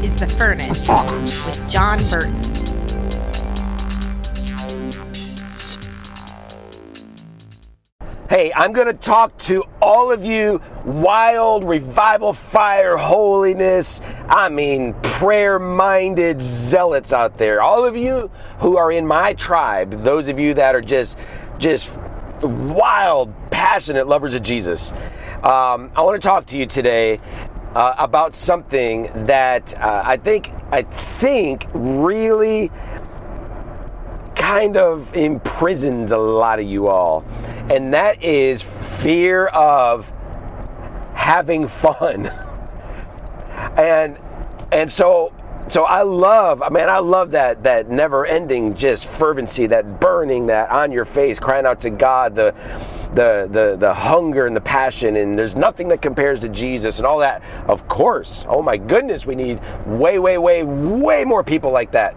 is The Furnace with John Burton. Hey, I'm going to talk to all of you wild, revival, fire, holiness, prayer-minded zealots out there. All of you who are in my tribe, those of you that are just wild, passionate lovers of Jesus. I want to talk to you today about something that I think really kind of imprisons a lot of you all, and that is fear of having fun. and so I love that never-ending just fervency, that burning, that on your face, crying out to God, the hunger and the passion, and there's nothing that compares to Jesus and all that. Of course, oh my goodness, we need way more people like that.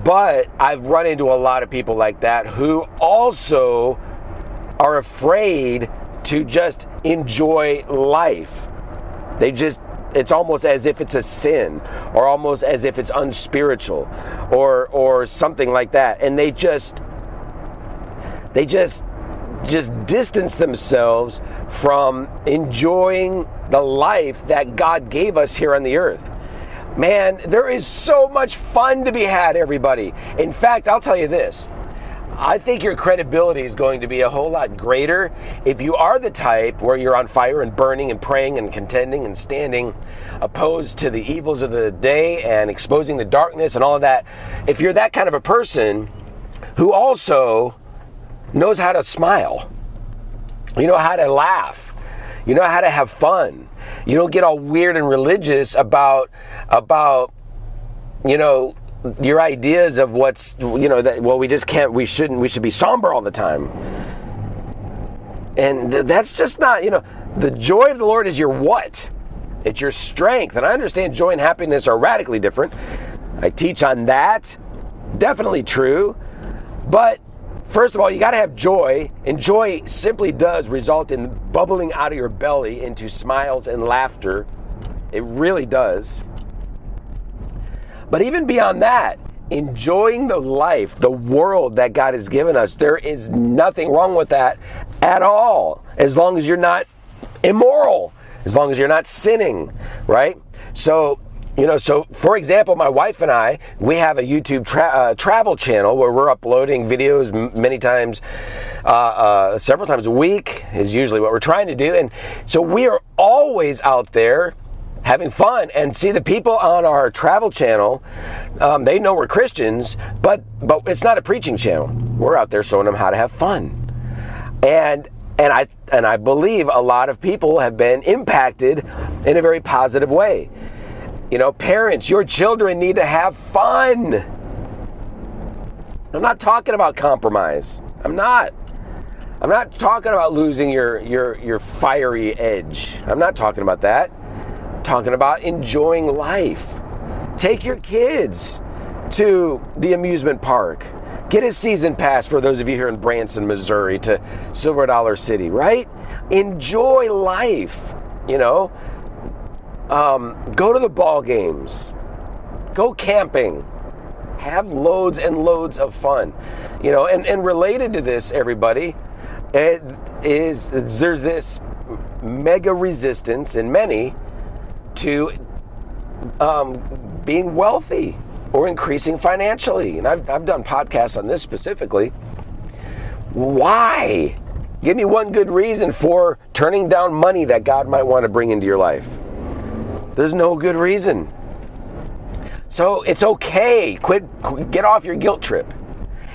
But I've run into a lot of people like that who also are afraid to just enjoy life. It's almost as if it's a sin, or almost as if it's unspiritual, or something like that. And they just distance themselves from enjoying the life that God gave us here on the earth. Man, there is so much fun to be had, everybody. In fact, I'll tell you this. I think your credibility is going to be a whole lot greater if you are the type where you're on fire and burning and praying and contending and standing opposed to the evils of the day and exposing the darkness and all of that. If you're that kind of a person who also knows how to smile, you know how to laugh, you know how to have fun. You don't get all weird and religious about your ideas of what's, we should be somber all the time. And that's just not, the joy of the Lord is your what? It's your strength. And I understand joy and happiness are radically different. I teach on that. Definitely true. But first of all, you got to have joy, and joy simply does result in bubbling out of your belly into smiles and laughter. It really does. But even beyond that, enjoying the life, the world that God has given us, there is nothing wrong with that at all, as long as you're not immoral, as long as you're not sinning, right? So for example, my wife and I, we have a YouTube travel channel where we're uploading videos many times, several times a week is usually what we're trying to do. And so we are always out there having fun. And see, the people on our travel channel, they know we're Christians, but it's not a preaching channel. We're out there showing them how to have fun. And I believe a lot of people have been impacted in a very positive way. Parents, your children need to have fun. I'm not talking about compromise. I'm not talking about losing your fiery edge. I'm not talking about that. I'm talking about enjoying life. Take your kids to the amusement park. Get a season pass for those of you here in Branson, Missouri, to Silver Dollar City, right? Enjoy life, Go to the ball games, go camping, have loads and loads of fun, and related to this, everybody, there's this mega resistance in many to being wealthy or increasing financially. And I've done podcasts on this specifically. Why? Give me one good reason for turning down money that God might want to bring into your life. There's no good reason. So it's okay. Get off your guilt trip.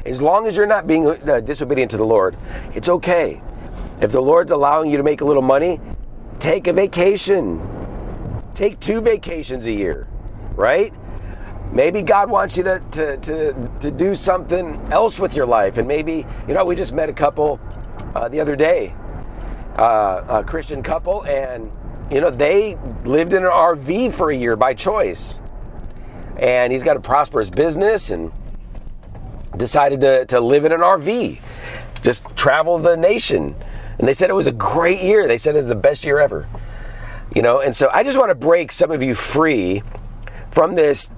As long as you're not being disobedient to the Lord, it's okay. If the Lord's allowing you to make a little money, take a vacation. Take 2 vacations a year, right? Maybe God wants you to do something else with your life. And maybe, we just met a couple the other day, a Christian couple, and they lived in an RV for a year by choice. And he's got a prosperous business and decided to live in an RV, just travel the nation. And they said it was a great year. They said it was the best year ever. And so I just want to break some of you free from this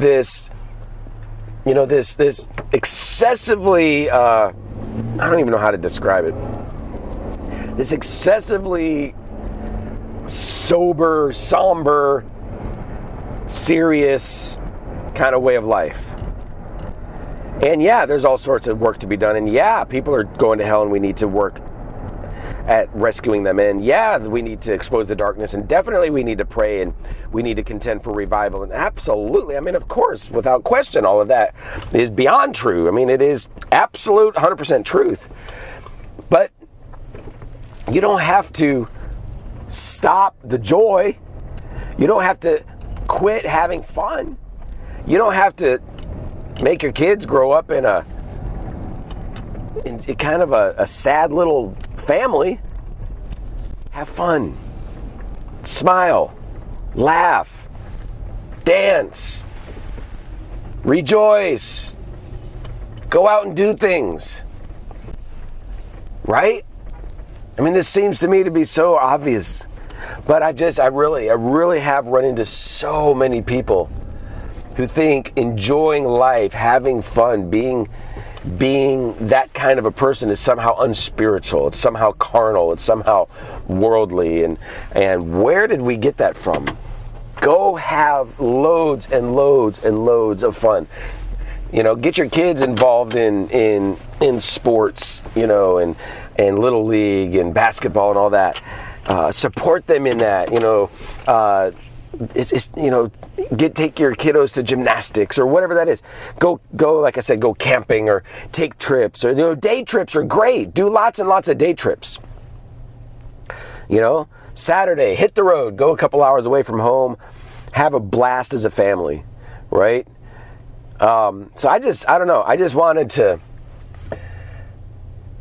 excessively, I don't even know how to describe it. This excessively sober, somber, serious kind of way of life. And yeah, there's all sorts of work to be done. And yeah, people are going to hell and we need to work at rescuing them. And yeah, we need to expose the darkness. And definitely we need to pray and we need to contend for revival. And absolutely, I mean, of course, without question, all of that is beyond true. I mean, it is absolute 100% truth. But you don't have to stop the joy. You don't have to quit having fun. You don't have to make your kids grow up in kind of a sad little family. Have fun. Smile. Laugh. Dance. Rejoice. Go out and do things. Right? I mean, this seems to me to be so obvious. But I really have run into so many people who think enjoying life, having fun, being that kind of a person is somehow unspiritual. It's somehow carnal. It's somehow worldly. And where did we get that from? Go have loads and loads and loads of fun. You know, get your kids involved in sports, you know, and Little League and basketball and all that. Support them in that, you know. Take your kiddos to gymnastics or whatever that is. Go, like I said, go camping or take trips, or, you know, day trips are great. Do lots and lots of day trips. You know, Saturday, hit the road, go a couple hours away from home, have a blast as a family, right? So I don't know. I just wanted to,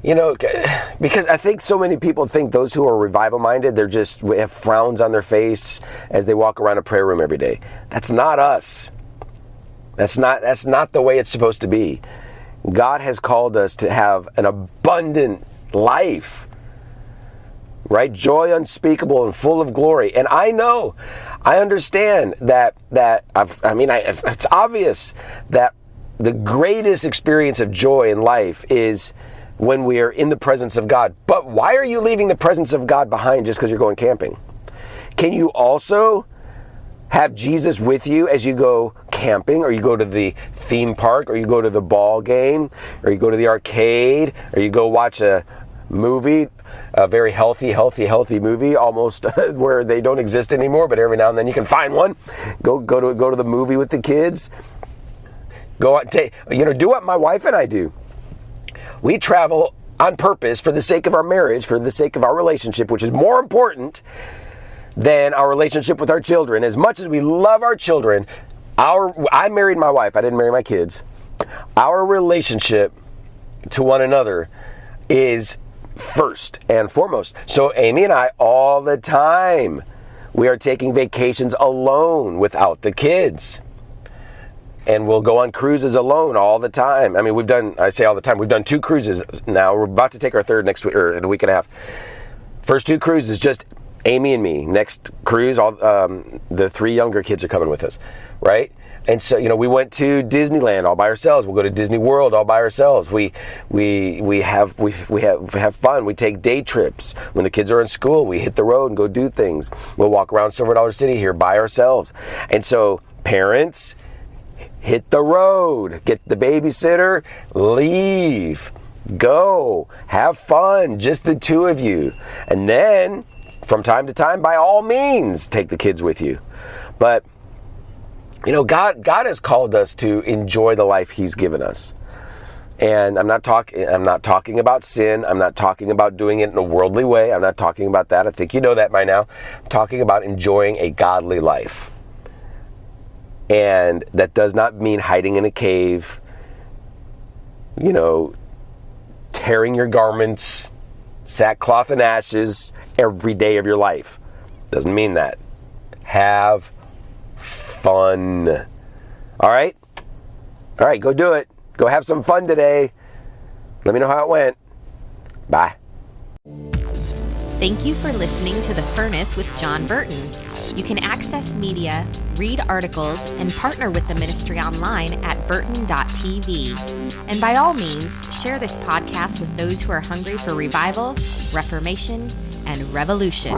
you know, because I think so many people think those who are revival minded, they have frowns on their face as they walk around a prayer room every day. That's not us. That's not the way it's supposed to be. God has called us to have an abundant life, right? Joy unspeakable and full of glory. And I understand that it's obvious that the greatest experience of joy in life is when we are in the presence of God. But why are you leaving the presence of God behind just because you're going camping? Can you also have Jesus with you as you go camping, or you go to the theme park, or you go to the ball game, or you go to the arcade, or you go watch a movie, a very healthy movie, almost where they don't exist anymore, but every now and then you can find one. Go to the movie with the kids. Go out, do what my wife and I do. We travel on purpose for the sake of our marriage, for the sake of our relationship, which is more important than our relationship with our children. As much as we love our children, I married my wife. I didn't marry my kids. Our relationship to one another is first and foremost. So Amy and I, all the time, we are taking vacations alone without the kids. And we'll go on cruises alone all the time. I mean, we've done 2 cruises now. We're about to take our third next week, or in a week and a half. First 2 cruises, just Amy and me. Next cruise, the 3 younger kids are coming with us, right? And so, you know, we went to Disneyland all by ourselves. We'll go to Disney World all by ourselves. We have fun. We take day trips. When the kids are in school, we hit the road and go do things. We'll walk around Silver Dollar City here by ourselves. And so, parents, hit the road, get the babysitter, leave, go, have fun, just the 2 of you. And then, from time to time, by all means, take the kids with you. But, you know, God has called us to enjoy the life He's given us. And I'm not talking about sin. I'm not talking about doing it in a worldly way. I'm not talking about that. I think you know that by now. I'm talking about enjoying a godly life. And that does not mean hiding in a cave, you know, tearing your garments, sackcloth and ashes every day of your life. Doesn't mean that. Have fun. All right? All right, go do it. Go have some fun today. Let me know how it went. Bye. Thank you for listening to The Furnace with John Burton. You can access media, read articles, and partner with the ministry online at burton.tv. And by all means, share this podcast with those who are hungry for revival, reformation, and revolution.